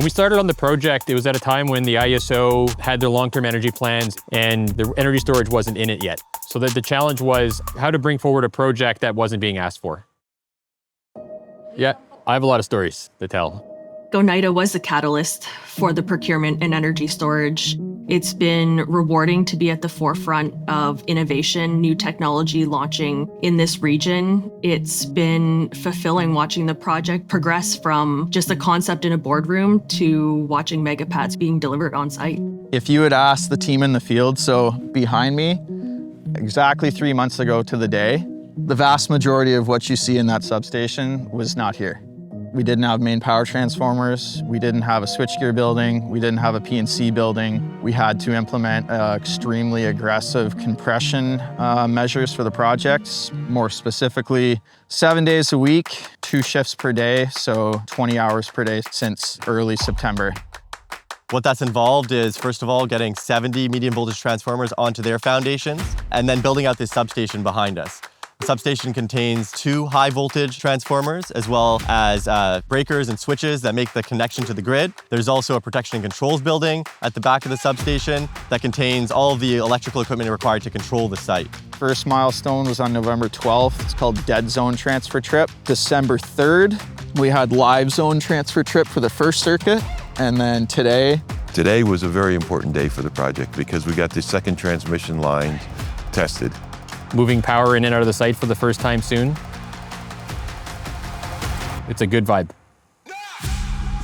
When we started on the project, it was at a time when the ISO had their long-term energy plans and the energy storage wasn't in it yet. So the challenge was how to bring forward a project that wasn't being asked for. Yeah, I have a lot of stories to tell. Oneida was the catalyst for the procurement and energy storage. It's been rewarding to be at the forefront of innovation, new technology launching in this region. It's been fulfilling watching the project progress from just a concept in a boardroom to watching megapads being delivered on site. If you had asked the team in the field, so behind me, exactly 3 months ago to the day, the vast majority of what you see in that substation was not here. We didn't have main power transformers. We didn't have a switchgear building. We didn't have a P&C building. We had to implement extremely aggressive compression measures for the projects. More specifically, 7 days a week, 2 shifts per day, so 20 hours per day since early September. What that's involved is, first of all, getting 70 medium voltage transformers onto their foundations, and then building out this substation behind us. The substation contains 2 high voltage transformers, as well as breakers and switches that make the connection to the grid. There's also a protection and controls building at the back of the substation that contains all of the electrical equipment required to control the site. First milestone was on November 12th. It's called Dead Zone Transfer Trip. December 3rd, we had Live Zone Transfer Trip for the first circuit. And then today. Today was a very important day for the project because we got the second transmission line tested. Moving power in and out of the site for the first time soon. It's a good vibe.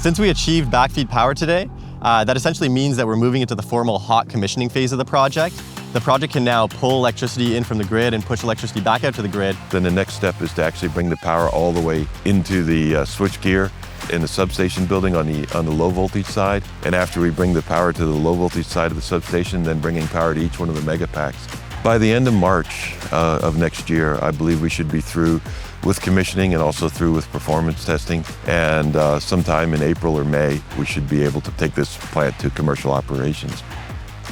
Since we achieved backfeed power today, that essentially means that we're moving into the formal hot commissioning phase of the project. The project can now pull electricity in from the grid and push electricity back out to the grid. Then the next step is to actually bring the power all the way into the switchgear in the substation building on the low voltage side. And after we bring the power to the low voltage side of the substation, then bringing power to each one of the mega packs. By the end of March of next year, I believe we should be through with commissioning and also through with performance testing. And sometime in April or May, we should be able to take this plant to commercial operations.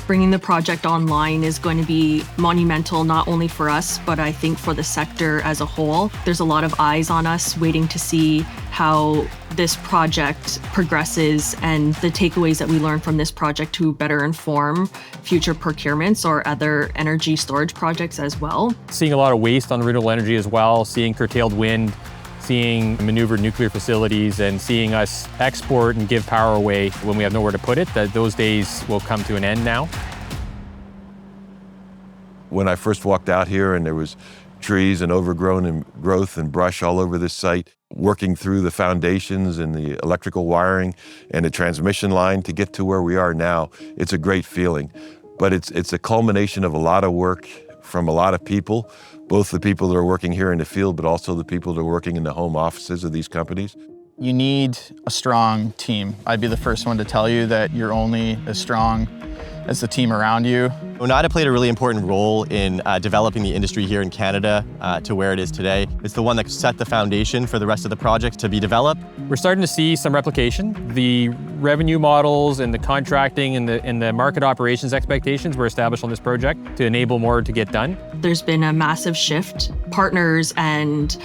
Bringing the project online is going to be monumental, not only for us, but I think for the sector as a whole. There's a lot of eyes on us waiting to see how this project progresses and the takeaways that we learn from this project to better inform future procurements or other energy storage projects as well. Seeing a lot of waste on renewable energy as well, seeing curtailed wind, seeing maneuvered nuclear facilities, and seeing us export and give power away when we have nowhere to put it, that those days will come to an end now. When I first walked out here and there was trees and overgrown and growth and brush all over this site, working through the foundations and the electrical wiring and the transmission line to get to where we are now, it's a great feeling. But it's a culmination of a lot of work from a lot of people, both the people that are working here in the field, but also the people that are working in the home offices of these companies. You need a strong team. I'd be the first one to tell you that you're only as strong as the team around you. Oneida played a really important role in developing the industry here in Canada to where it is today. It's the one that set the foundation for the rest of the project to be developed. We're starting to see some replication. The revenue models and the contracting and the market operations expectations were established on this project to enable more to get done. There's been a massive shift. Partners and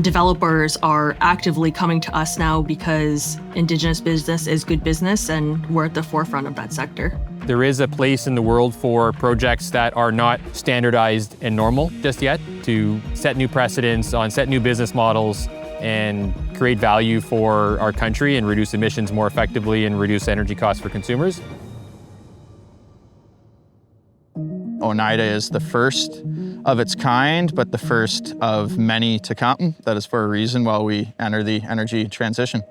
developers are actively coming to us now because Indigenous business is good business and we're at the forefront of that sector. There is a place in the world for projects that are not standardized and normal just yet to set new precedents, set new business models, and create value for our country and reduce emissions more effectively and reduce energy costs for consumers. Oneida is the first of its kind, but the first of many to come. That is for a reason while we enter the energy transition.